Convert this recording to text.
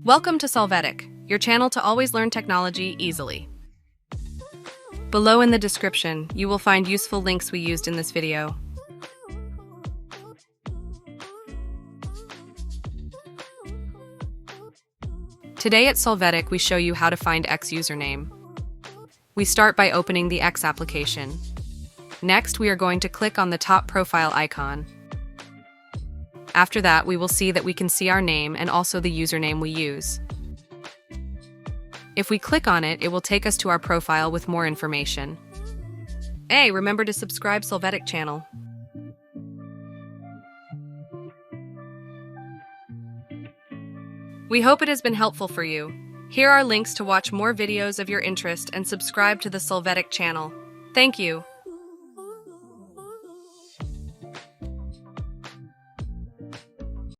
Welcome to Solvetic, your channel to always learn technology easily. Below in the description, you will find useful links we used in this video. Today at Solvetic, we show you how to find X username. We start by opening the X application. Next, we are going to click on the top profile icon. After that, we will see that we can see our name and also the username we use. If we click on it, it will take us to our profile with more information. Hey, remember to subscribe Solvetic channel. We hope it has been helpful for you. Here are links to watch more videos of your interest and subscribe to the Solvetic channel. Thank you.